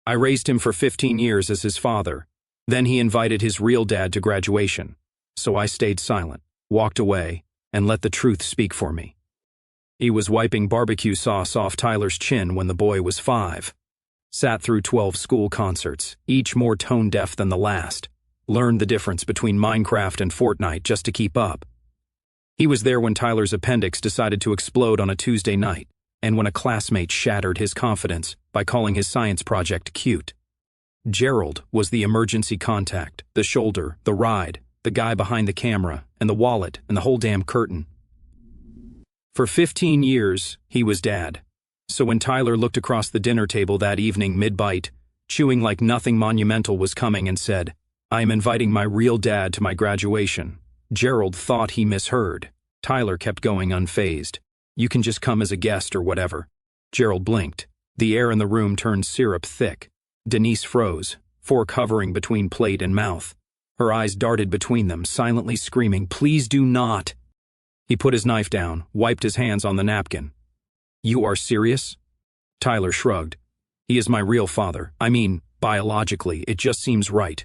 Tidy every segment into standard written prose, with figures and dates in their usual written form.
I raised him for 15 years as his father. Then he invited his real dad to graduation. So I stayed silent, walked away, and let the truth speak for me. He was wiping barbecue sauce off Tyler's chin when the boy was 5. Sat through 12 school concerts, each more tone-deaf than the last. Learned the difference between Minecraft and Fortnite just to keep up. He was there when Tyler's appendix decided to explode on a Tuesday night, and when a classmate shattered his confidence by calling his science project cute. Gerald was the emergency contact, the shoulder, the ride, the guy behind the camera, and the wallet, and the whole damn curtain. For 15 years, he was dad. So when Tyler looked across the dinner table that evening mid-bite, chewing like nothing monumental was coming, and said, "I am inviting my real dad to my graduation," Gerald thought he misheard. Tyler kept going unfazed. "You can just come as a guest or whatever." Gerald blinked. The air in the room turned syrup thick. Denise froze, fork hovering between plate and mouth. Her eyes darted between them, silently screaming, "Please do not." He put his knife down, wiped his hands on the napkin. "You are serious?" Tyler shrugged. "He is my real father. I mean, biologically, it just seems right."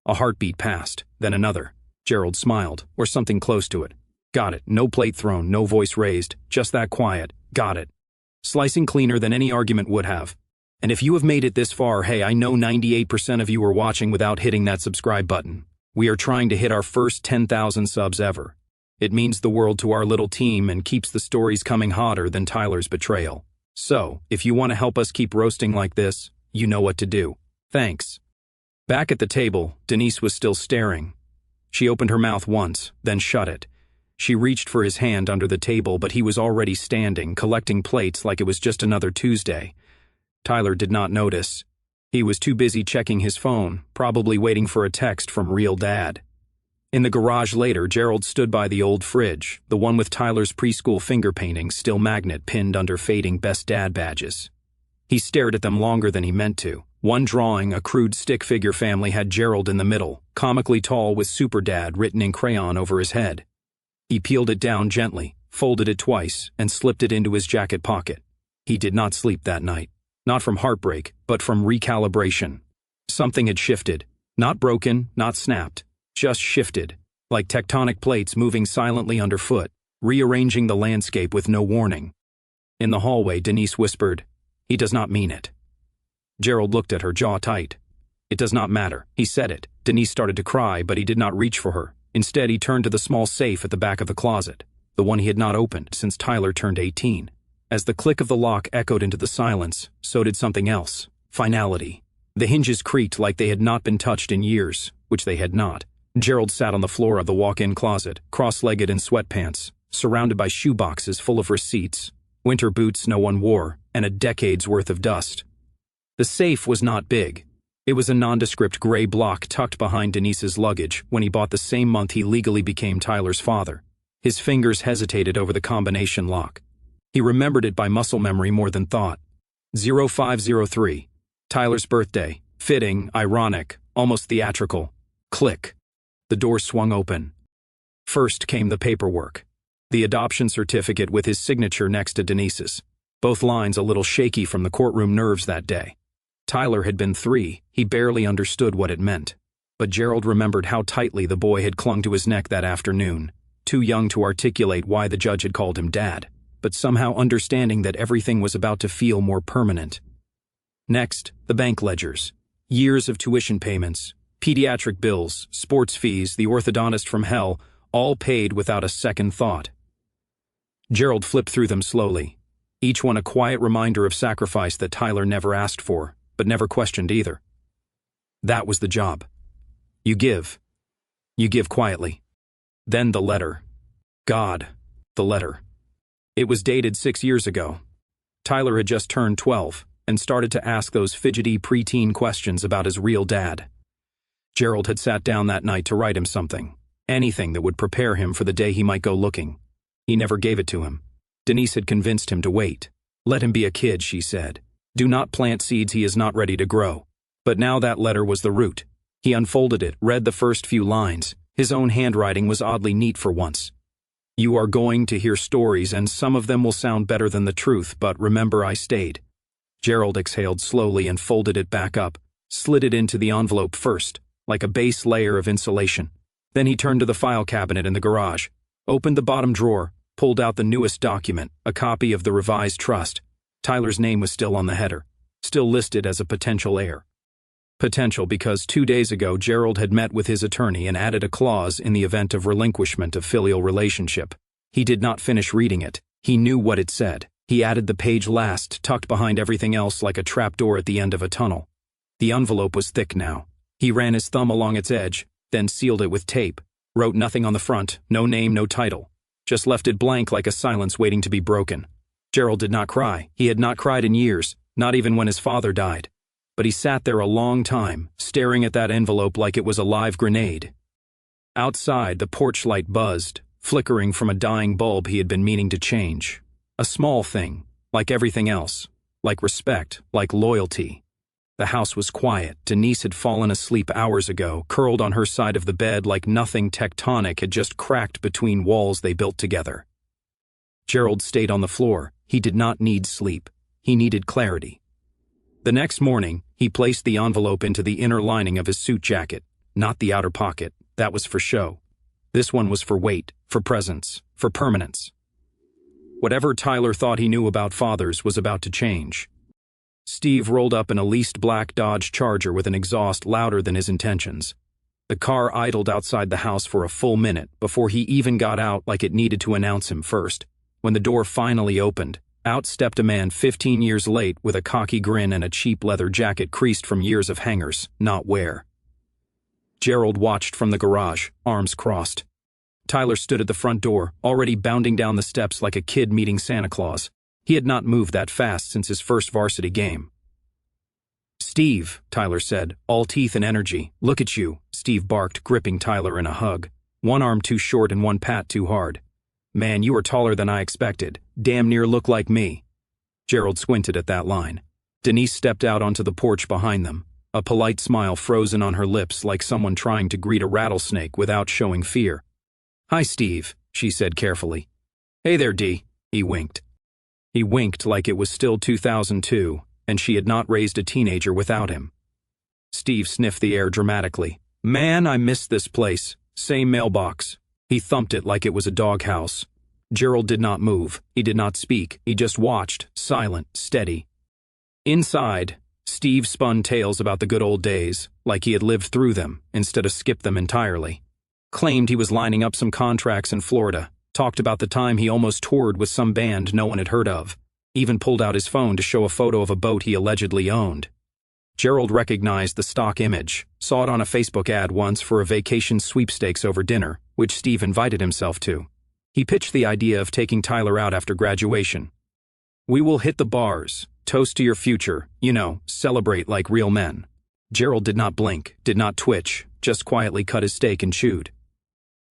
A heartbeat passed, then another. Gerald smiled, or something close to it. "Got it. No plate thrown, no voice raised, just that quiet. Got it. Slicing cleaner than any argument would have. And if you have made it this far, hey, I know 98% of you are watching without hitting that subscribe button. We are trying to hit our first 10,000 subs ever. It means the world to our little team and keeps the stories coming hotter than Tyler's betrayal. So, if you want to help us keep roasting like this, you know what to do. Thanks." Back at the table, Denise was still staring. She opened her mouth once, then shut it. She reached for his hand under the table, but he was already standing, collecting plates like it was just another Tuesday. Tyler did not notice. He was too busy checking his phone, probably waiting for a text from real dad. In the garage later, Gerald stood by the old fridge, the one with Tyler's preschool finger paintings still magnet pinned under fading best dad badges. He stared at them longer than he meant to. One drawing, a crude stick figure family, had Gerald in the middle, comically tall with Super Dad written in crayon over his head. He peeled it down gently, folded it twice, and slipped it into his jacket pocket. He did not sleep that night. Not from heartbreak, but from recalibration. Something had shifted. Not broken, not snapped. Just shifted, like tectonic plates moving silently underfoot, rearranging the landscape with no warning. In the hallway, Denise whispered, "He does not mean it." Gerald looked at her, jaw tight. "It does not matter." He said it. Denise started to cry, but he did not reach for her. Instead, he turned to the small safe at the back of the closet, the one he had not opened since Tyler turned 18. As the click of the lock echoed into the silence, so did something else. Finality. The hinges creaked like they had not been touched in years, which they had not. Gerald sat on the floor of the walk-in closet, cross-legged in sweatpants, surrounded by shoeboxes full of receipts, winter boots no one wore, and a decade's worth of dust. The safe was not big. It was a nondescript gray block tucked behind Denise's luggage when he bought the same month he legally became Tyler's father. His fingers hesitated over the combination lock. He remembered it by muscle memory more than thought. 0503. Tyler's birthday. Fitting, ironic, almost theatrical. Click. The door swung open. First came the paperwork. The adoption certificate with his signature next to Denise's. Both lines a little shaky from the courtroom nerves that day. Tyler had been 3. He barely understood what it meant. But Gerald remembered how tightly the boy had clung to his neck that afternoon, too young to articulate why the judge had called him dad, but somehow understanding that everything was about to feel more permanent. Next, the bank ledgers. Years of tuition payments, pediatric bills, sports fees, the orthodontist from hell, all paid without a second thought. Gerald flipped through them slowly, each one a quiet reminder of sacrifice that Tyler never asked for, but never questioned either. That was the job. You give. You give quietly. Then the letter. God, the letter. It was dated 6 years ago. Tyler had just turned 12 and started to ask those fidgety preteen questions about his real dad. Gerald had sat down that night to write him something, anything that would prepare him for the day he might go looking. He never gave it to him. Denise had convinced him to wait. Let him be a kid, she said. Do not plant seeds he is not ready to grow. But now that letter was the root. He unfolded it, read the first few lines. His own handwriting was oddly neat for once. You are going to hear stories, and some of them will sound better than the truth, but remember I stayed. Gerald exhaled slowly and folded it back up, slid it into the envelope first, like a base layer of insulation. Then he turned to the file cabinet in the garage, opened the bottom drawer, pulled out the newest document, a copy of the revised trust. Tyler's name was still on the header, still listed as a potential heir. Potential because 2 days ago Gerald had met with his attorney and added a clause in the event of relinquishment of filial relationship. He did not finish reading it. He knew what it said. He added the page last, tucked behind everything else like a trapdoor at the end of a tunnel. The envelope was thick now. He ran his thumb along its edge, then sealed it with tape, wrote nothing on the front, no name, no title. Just left it blank like a silence waiting to be broken. Gerald did not cry. He had not cried in years, not even when his father died. But he sat there a long time, staring at that envelope like it was a live grenade. Outside, the porch light buzzed, flickering from a dying bulb he had been meaning to change. A small thing, like everything else, like respect, like loyalty. The house was quiet. Denise had fallen asleep hours ago, curled on her side of the bed like nothing tectonic had just cracked between walls they built together. Gerald stayed on the floor. He did not need sleep. He needed clarity. The next morning, he placed the envelope into the inner lining of his suit jacket, not the outer pocket. That was for show. This one was for weight, for presence, for permanence. Whatever Tyler thought he knew about fathers was about to change. Steve rolled up in a leased black Dodge Charger with an exhaust louder than his intentions. The car idled outside the house for a full minute before he even got out like it needed to announce him first. When the door finally opened, out stepped a man 15 years late with a cocky grin and a cheap leather jacket creased from years of hangers, not wear. Gerald watched from the garage, arms crossed. Tyler stood at the front door, already bounding down the steps like a kid meeting Santa Claus. He had not moved that fast since his first varsity game. "Steve," Tyler said, all teeth and energy. "Look at you," Steve barked, gripping Tyler in a hug. One arm too short and one pat too hard. "Man, you are taller than I expected. Damn near look like me." Gerald squinted at that line. Denise stepped out onto the porch behind them, a polite smile frozen on her lips like someone trying to greet a rattlesnake without showing fear. "Hi, Steve," she said carefully. "Hey there, D." He winked. He winked like it was still 2002, and she had not raised a teenager without him. Steve sniffed the air dramatically. "Man, I miss this place. Same mailbox." He thumped it like it was a doghouse. Gerald did not move. He did not speak. He just watched, silent, steady. Inside, Steve spun tales about the good old days, like he had lived through them, instead of skipped them entirely. Claimed he was lining up some contracts in Florida. Talked about the time he almost toured with some band no one had heard of. Even pulled out his phone to show a photo of a boat he allegedly owned. Gerald recognized the stock image, saw it on a Facebook ad once for a vacation sweepstakes over dinner, which Steve invited himself to. He pitched the idea of taking Tyler out after graduation. "We will hit the bars, toast to your future, celebrate like real men." Gerald did not blink, did not twitch, just quietly cut his steak and chewed.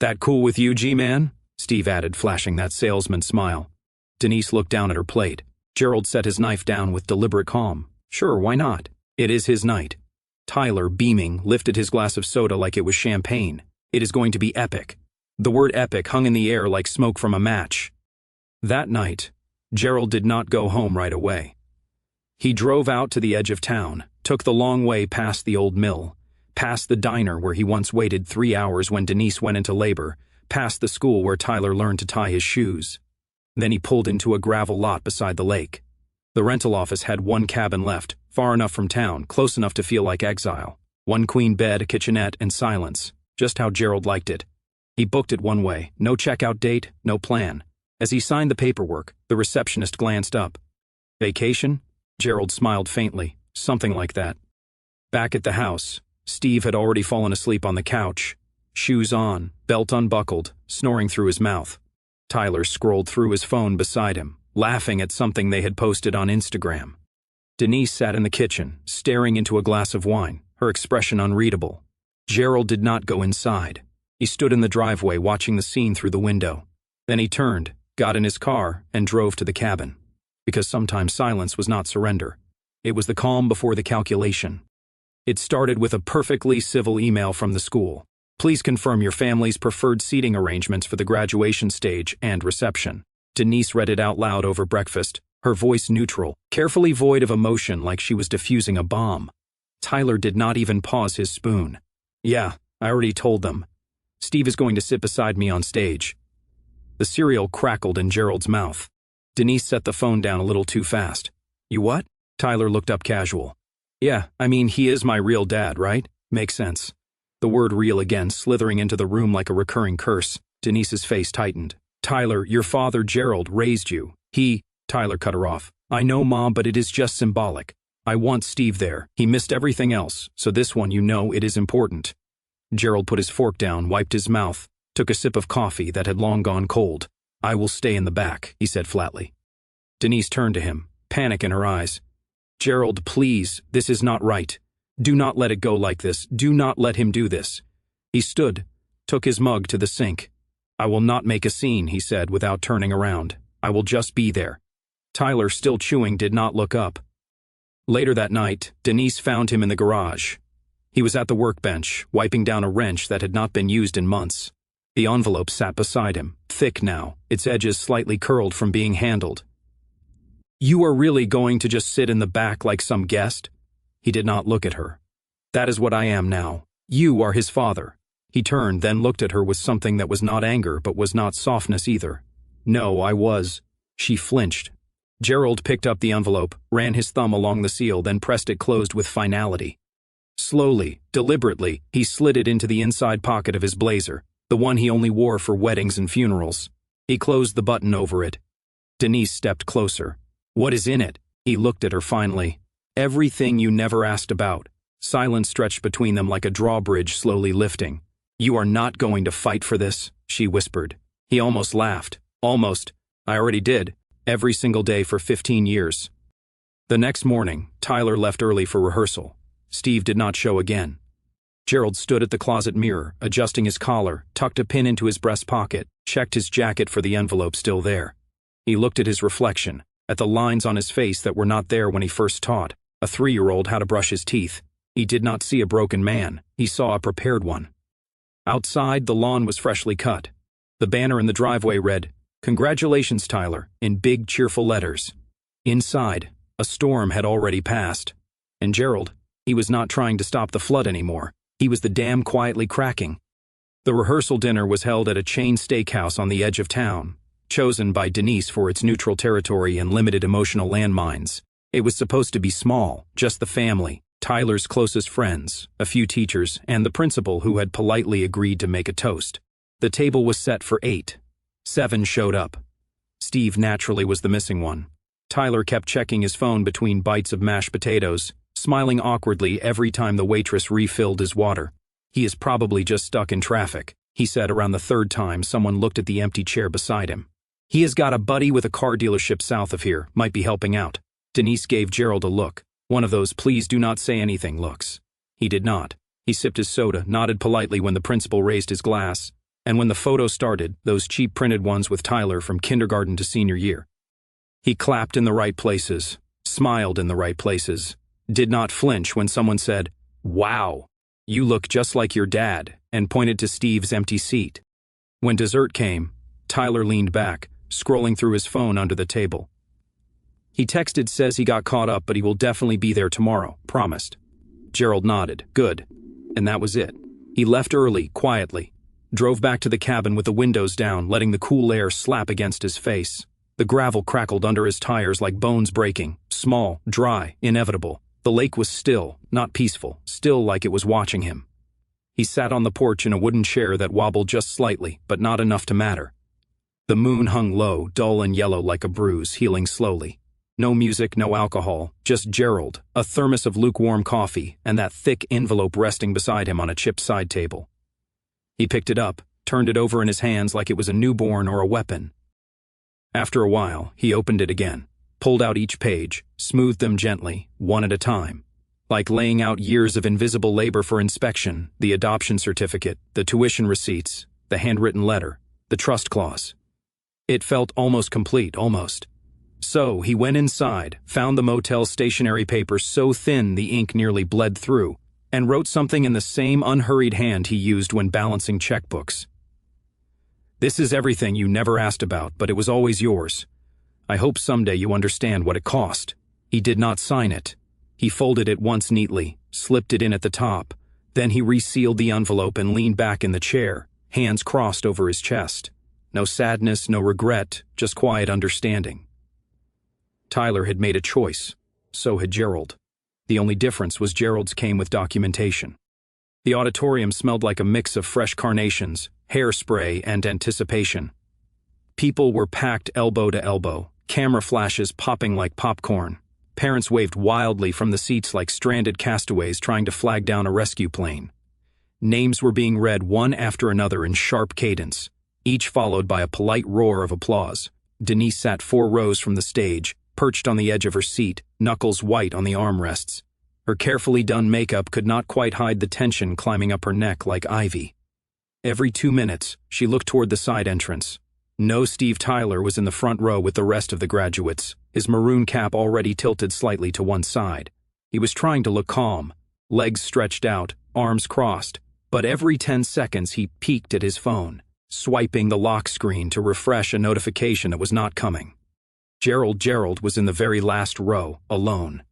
"That cool with you, G-Man?" Steve added, flashing that salesman smile. Denise looked down at her plate. Gerald set his knife down with deliberate calm. "Sure, why not? It is his night." Tyler, beaming, lifted his glass of soda like it was champagne. "It is going to be epic." The word epic hung in the air like smoke from a match. That night, Gerald did not go home right away. He drove out to the edge of town, took the long way past the old mill, past the diner where he once waited 3 hours when Denise went into labor, past the school where Tyler learned to tie his shoes. Then he pulled into a gravel lot beside the lake. The rental office had one cabin left, far enough from town, close enough to feel like exile. One queen bed, a kitchenette, and silence, just how Gerald liked it. He booked it one way, no checkout date, no plan. As he signed the paperwork, the receptionist glanced up. "Vacation?" Gerald smiled faintly, something like that. Back at the house, Steve had already fallen asleep on the couch, shoes on, belt unbuckled, snoring through his mouth. Tyler scrolled through his phone beside him, laughing at something they had posted on Instagram. Denise sat in the kitchen, staring into a glass of wine, her expression unreadable. Gerald did not go inside. He stood in the driveway watching the scene through the window. Then he turned, got in his car, and drove to the cabin. Because sometimes silence was not surrender. It was the calm before the calculation. It started with a perfectly civil email from the school. "Please confirm your family's preferred seating arrangements for the graduation stage and reception." Denise read it out loud over breakfast, her voice neutral, carefully void of emotion like she was diffusing a bomb. Tyler did not even pause his spoon. Yeah, I already told them. Steve is going to sit beside me on stage. The cereal crackled in Gerald's mouth. Denise set the phone down a little too fast. You what? Tyler looked up casual. Yeah, I mean, he is my real dad, right? Makes sense. The word real again slithering into the room like a recurring curse. Denise's face tightened. Tyler, your father Gerald raised you. Tyler cut her off. I know, Mom, but it is just symbolic. I want Steve there. He missed everything else, so this one you know it is important. Gerald put his fork down, wiped his mouth, took a sip of coffee that had long gone cold. I will stay in the back, he said flatly. Denise turned to him, panic in her eyes. Gerald, please, this is not right. Do not let it go like this. Do not let him do this. He stood, took his mug to the sink. I will not make a scene, he said without turning around. I will just be there. Tyler, still chewing, did not look up. Later that night, Denise found him in the garage. He was at the workbench, wiping down a wrench that had not been used in months. The envelope sat beside him, thick now, its edges slightly curled from being handled. You are really going to just sit in the back like some guest? He did not look at her. That is what I am now. You are his father. He turned, then looked at her with something that was not anger but was not softness either. No, I was. She flinched. Gerald picked up the envelope, ran his thumb along the seal, then pressed it closed with finality. Slowly, deliberately, he slid it into the inside pocket of his blazer, the one he only wore for weddings and funerals. He closed the button over it. Denise stepped closer. What is in it? He looked at her finally. Everything you never asked about. Silence stretched between them like a drawbridge slowly lifting. You are not going to fight for this, she whispered. He almost laughed. Almost. I already did. Every single day for 15 years. The next morning, Tyler left early for rehearsal. Steve did not show again. Gerald stood at the closet mirror, adjusting his collar, tucked a pin into his breast pocket, checked his jacket for the envelope still there. He looked at his reflection, at the lines on his face that were not there when he first taught a 3-year-old how to brush his teeth. He did not see a broken man. He saw a prepared one. Outside, the lawn was freshly cut. The banner in the driveway read, Congratulations, Tyler, in big, cheerful letters. Inside, a storm had already passed. And Gerald, he was not trying to stop the flood anymore. He was the dam quietly cracking. The rehearsal dinner was held at a chain steakhouse on the edge of town, chosen by Denise for its neutral territory and limited emotional landmines. It was supposed to be small, just the family, Tyler's closest friends, a few teachers, and the principal who had politely agreed to make a toast. The table was set for 8. 7 showed up. Steve naturally was the missing one. Tyler kept checking his phone between bites of mashed potatoes, smiling awkwardly every time the waitress refilled his water. He is probably just stuck in traffic, he said around the 3rd time someone looked at the empty chair beside him. He has got a buddy with a car dealership south of here, might be helping out. Denise gave Gerald a look, one of those please do not say anything looks. He did not. He sipped his soda, nodded politely when the principal raised his glass, and when the photo started, those cheap printed ones with Tyler from kindergarten to senior year. He clapped in the right places, smiled in the right places, did not flinch when someone said, Wow, you look just like your dad, and pointed to Steve's empty seat. When dessert came, Tyler leaned back, scrolling through his phone under the table. He texted, says he got caught up, but he will definitely be there tomorrow, promised. Gerald nodded, good. And that was it. He left early, quietly. Drove back to the cabin with the windows down, letting the cool air slap against his face. The gravel crackled under his tires like bones breaking, small, dry, inevitable. The lake was still, not peaceful, still like it was watching him. He sat on the porch in a wooden chair that wobbled just slightly, but not enough to matter. The moon hung low, dull and yellow like a bruise, healing slowly. No music, no alcohol, just Gerald, a thermos of lukewarm coffee, and that thick envelope resting beside him on a chipped side table. He picked it up, turned it over in his hands like it was a newborn or a weapon. After a while, he opened it again, pulled out each page, smoothed them gently, one at a time. Like laying out years of invisible labor for inspection, the adoption certificate, the tuition receipts, the handwritten letter, the trust clause. It felt almost complete, almost. So he went inside, found the motel stationery paper so thin the ink nearly bled through, and wrote something in the same unhurried hand he used when balancing checkbooks. This is everything you never asked about, but it was always yours. I hope someday you understand what it cost." He did not sign it. He folded it once neatly, slipped it in at the top. Then he resealed the envelope and leaned back in the chair, hands crossed over his chest. No sadness, no regret, just quiet understanding. Tyler had made a choice. So had Gerald. The only difference was Gerald's came with documentation. The auditorium smelled like a mix of fresh carnations, hairspray, and anticipation. People were packed elbow to elbow, camera flashes popping like popcorn. Parents waved wildly from the seats like stranded castaways trying to flag down a rescue plane. Names were being read one after another in sharp cadence, each followed by a polite roar of applause. Denise sat 4 rows from the stage, perched on the edge of her seat, knuckles white on the armrests. Her carefully done makeup could not quite hide the tension climbing up her neck like ivy. Every 2 minutes, she looked toward the side entrance. No Steve Tyler was in the front row with the rest of the graduates, his maroon cap already tilted slightly to one side. He was trying to look calm, legs stretched out, arms crossed, but every 10 seconds he peeked at his phone, swiping the lock screen to refresh a notification that was not coming. Gerald was in the very last row, alone.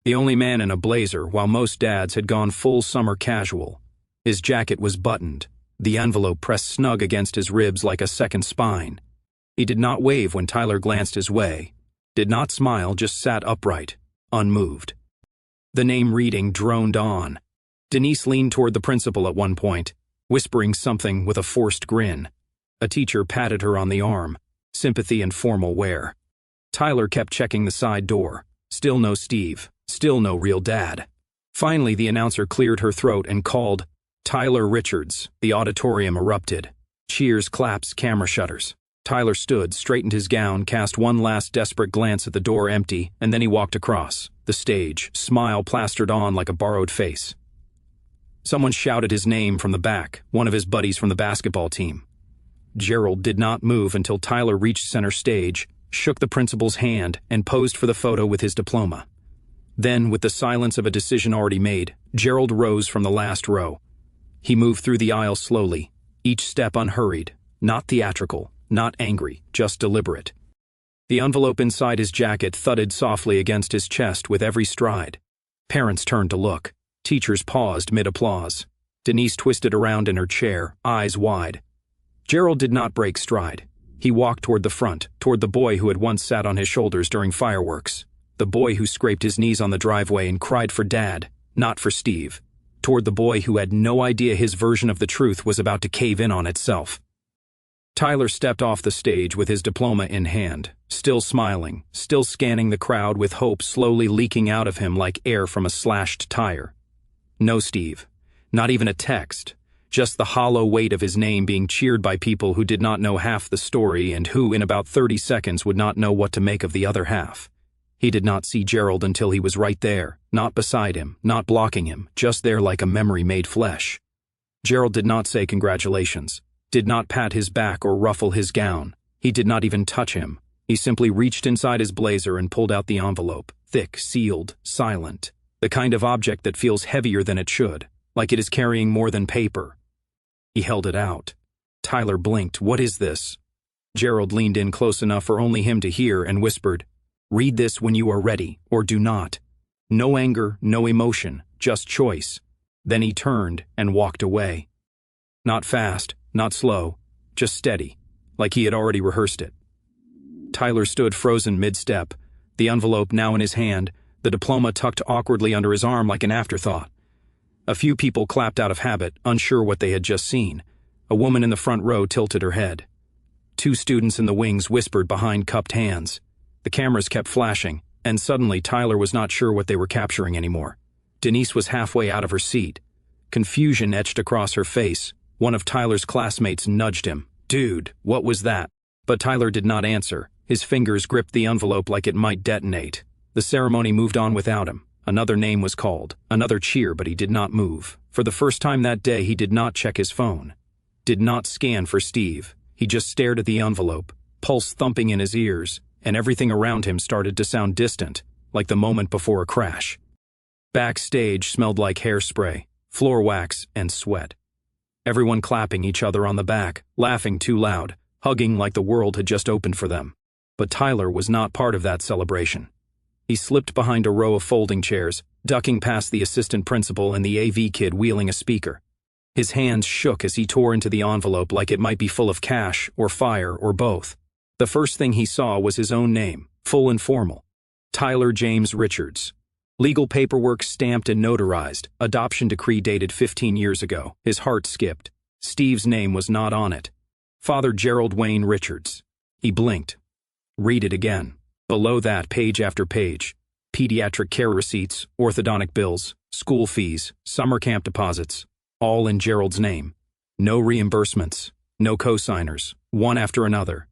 The only man in a blazer, while most dads had gone full summer casual. His jacket was buttoned, the envelope pressed snug against his ribs like a second spine. He did not wave when Tyler glanced his way, did not smile, just sat upright, unmoved. The name reading droned on. Denise leaned toward the principal at one point, whispering something with a forced grin. A teacher patted her on the arm, sympathy and formal wear. Tyler kept checking the side door. Still no Steve, still no real dad. Finally, the announcer cleared her throat and called, "Tyler Richards." The auditorium erupted. Cheers, claps, camera shutters. Tyler stood, straightened his gown, cast one last desperate glance at the door empty, and then he walked across the stage, smile plastered on like a borrowed face. Someone shouted his name from the back, one of his buddies from the basketball team. Gerald did not move until Tyler reached center stage, shook the principal's hand, and posed for the photo with his diploma. Then, with the silence of a decision already made, Gerald rose from the last row. He moved through the aisle slowly, each step unhurried, not theatrical, not angry, just deliberate. The envelope inside his jacket thudded softly against his chest with every stride. Parents turned to look. Teachers paused mid-applause. Denise twisted around in her chair, eyes wide. Gerald did not break stride. He walked toward the front, toward the boy who had once sat on his shoulders during fireworks. The boy who scraped his knees on the driveway and cried for Dad, not for Steve. Toward the boy who had no idea his version of the truth was about to cave in on itself. Tyler stepped off the stage with his diploma in hand, still smiling, still scanning the crowd with hope slowly leaking out of him like air from a slashed tire. No Steve. Not even a text. Just the hollow weight of his name being cheered by people who did not know half the story and who in about 30 seconds would not know what to make of the other half. He did not see Gerald until he was right there, not beside him, not blocking him, just there like a memory made flesh. Gerald did not say congratulations, did not pat his back or ruffle his gown. He did not even touch him. He simply reached inside his blazer and pulled out the envelope, thick, sealed, silent, the kind of object that feels heavier than it should, like it is carrying more than paper. He held it out. Tyler blinked. "What is this?" Gerald leaned in close enough for only him to hear and whispered, "Read this when you are ready, or do not." No anger, no emotion, just choice. Then he turned and walked away. Not fast, not slow, just steady, like he had already rehearsed it. Tyler stood frozen mid-step, the envelope now in his hand, the diploma tucked awkwardly under his arm like an afterthought. A few people clapped out of habit, unsure what they had just seen. A woman in the front row tilted her head. 2 students in the wings whispered behind cupped hands. The cameras kept flashing, and suddenly Tyler was not sure what they were capturing anymore. Denise was halfway out of her seat. Confusion etched across her face. One of Tyler's classmates nudged him. "Dude, what was that?" But Tyler did not answer. His fingers gripped the envelope like it might detonate. The ceremony moved on without him. Another name was called, another cheer, but he did not move. For the first time that day, he did not check his phone. Did not scan for Steve. He just stared at the envelope, pulse thumping in his ears, and everything around him started to sound distant, like the moment before a crash. Backstage smelled like hairspray, floor wax, and sweat. Everyone clapping each other on the back, laughing too loud, hugging like the world had just opened for them. But Tyler was not part of that celebration. He slipped behind a row of folding chairs, ducking past the assistant principal and the AV kid wheeling a speaker. His hands shook as he tore into the envelope like it might be full of cash or fire or both. The first thing he saw was his own name, full and formal. Tyler James Richards. Legal paperwork stamped and notarized, adoption decree dated 15 years ago. His heart skipped. Steve's name was not on it. Father Gerald Wayne Richards. He blinked. Read it again. Below that, page after page. Pediatric care receipts, orthodontic bills, school fees, summer camp deposits, all in Gerald's name. No reimbursements, no co-signers, one after another.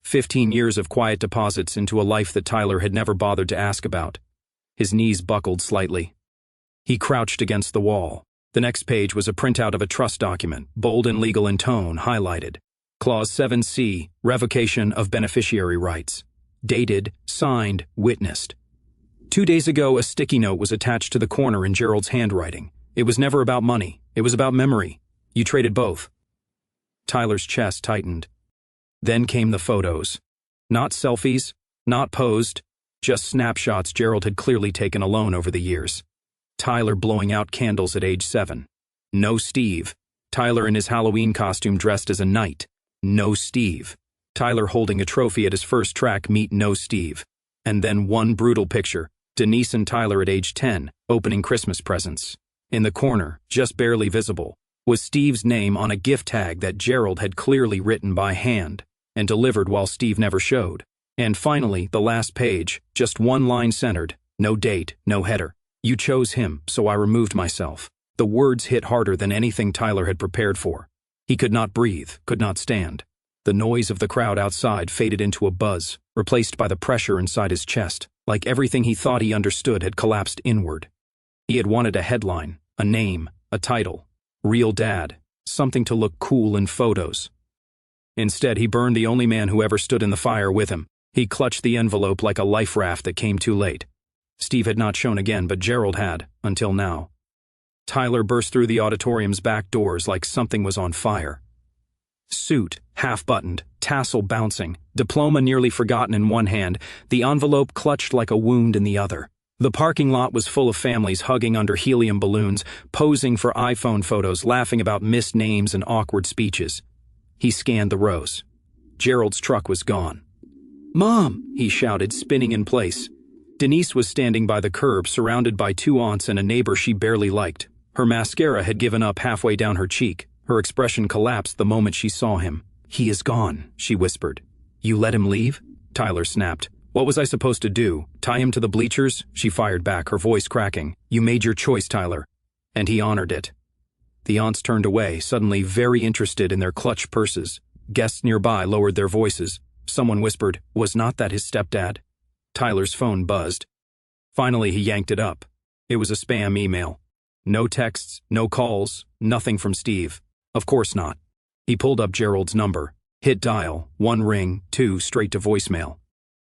15 years of quiet deposits into a life that Tyler had never bothered to ask about. His knees buckled slightly. He crouched against the wall. The next page was a printout of a trust document, bold and legal in tone, highlighted. Clause 7C, revocation of beneficiary rights. Dated, signed, witnessed. 2 days ago, a sticky note was attached to the corner in Gerald's handwriting. It was never about money. It was about memory. You traded both. Tyler's chest tightened. Then came the photos. Not selfies, not posed, just snapshots Gerald had clearly taken alone over the years. Tyler blowing out candles at age 7. No Steve. Tyler in his Halloween costume dressed as a knight. No Steve. Tyler holding a trophy at his first track meet No Steve. And then one brutal picture, Denise and Tyler at age 10, opening Christmas presents. In the corner, just barely visible, was Steve's name on a gift tag that Gerald had clearly written by hand and delivered while Steve never showed. And finally, the last page, just one line centered, no date, no header. You chose him, so I removed myself. The words hit harder than anything Tyler had prepared for. He could not breathe, could not stand. The noise of the crowd outside faded into a buzz, replaced by the pressure inside his chest, like everything he thought he understood had collapsed inward. He had wanted a headline, a name, a title. Real Dad, something to look cool in photos. Instead, he burned the only man who ever stood in the fire with him. He clutched the envelope like a life raft that came too late. Steve had not shown again, but Gerald had, until now. Tyler burst through the auditorium's back doors like something was on fire. Suit, half-buttoned, tassel bouncing, diploma nearly forgotten in one hand, the envelope clutched like a wound in the other. The parking lot was full of families hugging under helium balloons, posing for iPhone photos, laughing about missed names and awkward speeches. He scanned the rows. Gerald's truck was gone. "Mom!" he shouted, spinning in place. Denise was standing by the curb, surrounded by 2 aunts and a neighbor she barely liked. Her mascara had given up halfway down her cheek. Her expression collapsed the moment she saw him. "He is gone," she whispered. "You let him leave?" Tyler snapped. "What was I supposed to do? Tie him to the bleachers?" She fired back, her voice cracking. "You made your choice, Tyler." And he honored it. The aunts turned away, suddenly very interested in their clutched purses. Guests nearby lowered their voices. Someone whispered, "Was not that his stepdad?" Tyler's phone buzzed. Finally, he yanked it up. It was a spam email. No texts, no calls, nothing from Steve. Of course not. He pulled up Gerald's number, hit dial, 1 ring, 2 straight to voicemail.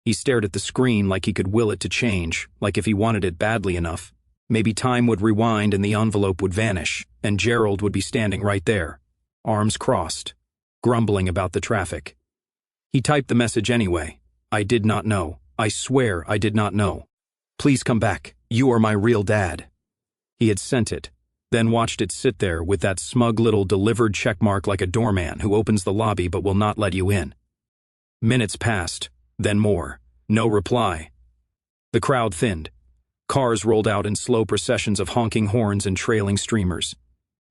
He stared at the screen like he could will it to change, like if he wanted it badly enough. Maybe time would rewind and the envelope would vanish, and Gerald would be standing right there, arms crossed, grumbling about the traffic. He typed the message anyway. "I did not know. I swear I did not know. Please come back. You are my real dad." He had sent it, then watched it sit there with that smug little delivered checkmark like a doorman who opens the lobby but will not let you in. Minutes passed, then more. No reply. The crowd thinned. Cars rolled out in slow processions of honking horns and trailing streamers.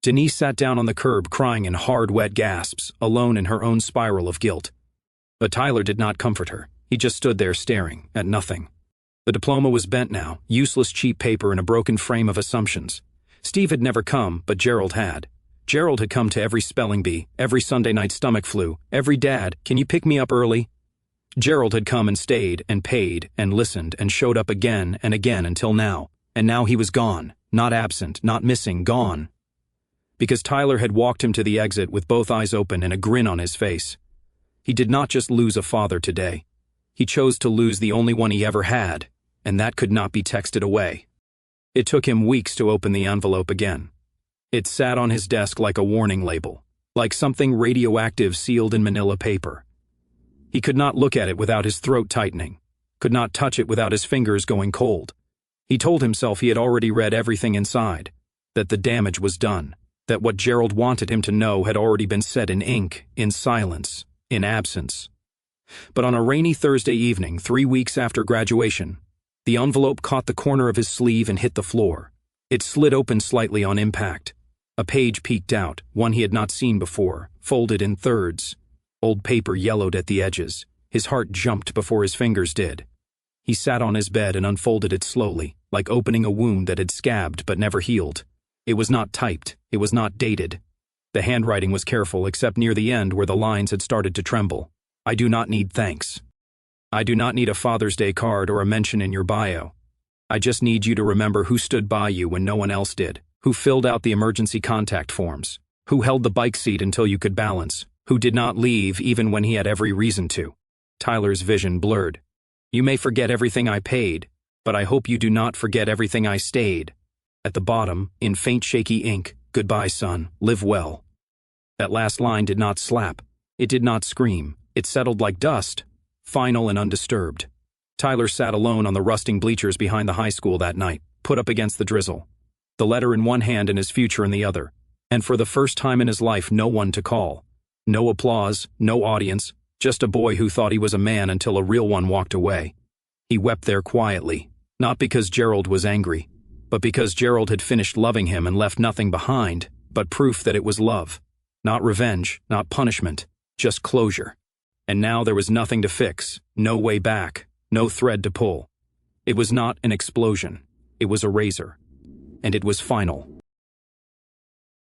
Denise sat down on the curb crying in hard, wet gasps, alone in her own spiral of guilt. But Tyler did not comfort her. He just stood there staring at nothing. The diploma was bent now, useless cheap paper in a broken frame of assumptions. Steve had never come, but Gerald had. Gerald had come to every spelling bee, every Sunday night stomach flu, every "Dad, can you pick me up early?" Gerald had come and stayed and paid and listened and showed up again and again until now. And now he was gone, not absent, not missing, gone. Because Tyler had walked him to the exit with both eyes open and a grin on his face. He did not just lose a father today. He chose to lose the only one he ever had, and that could not be texted away. It took him weeks to open the envelope again. It sat on his desk like a warning label, like something radioactive sealed in manila paper. He could not look at it without his throat tightening, could not touch it without his fingers going cold. He told himself he had already read everything inside, that the damage was done, that what Gerald wanted him to know had already been said in ink, in silence, in absence. But on a rainy Thursday evening, 3 weeks after graduation, the envelope caught the corner of his sleeve and hit the floor. It slid open slightly on impact. A page peeked out, one he had not seen before, folded in thirds. Old paper yellowed at the edges. His heart jumped before his fingers did. He sat on his bed and unfolded it slowly, like opening a wound that had scabbed but never healed. It was not typed. It was not dated. The handwriting was careful, except near the end where the lines had started to tremble. I do not need thanks. I do not need a Father's Day card or a mention in your bio. I just need you to remember who stood by you when no one else did, who filled out the emergency contact forms, who held the bike seat until you could balance, who did not leave even when he had every reason to. Tyler's vision blurred. You may forget everything I paid, but I hope you do not forget everything I stayed. At the bottom, in faint shaky ink, goodbye son, live well. That last line did not slap. It did not scream. It settled like dust, final and undisturbed. Tyler sat alone on the rusting bleachers behind the high school that night, put up against the drizzle. The letter in one hand and his future in the other. And for the first time in his life, no one to call. No applause, no audience, just a boy who thought he was a man until a real one walked away. He wept there quietly, not because Gerald was angry, but because Gerald had finished loving him and left nothing behind but proof that it was love. Not revenge, not punishment, just closure. And now there was nothing to fix, no way back, no thread to pull. It was not an explosion. It was a razor. And it was final.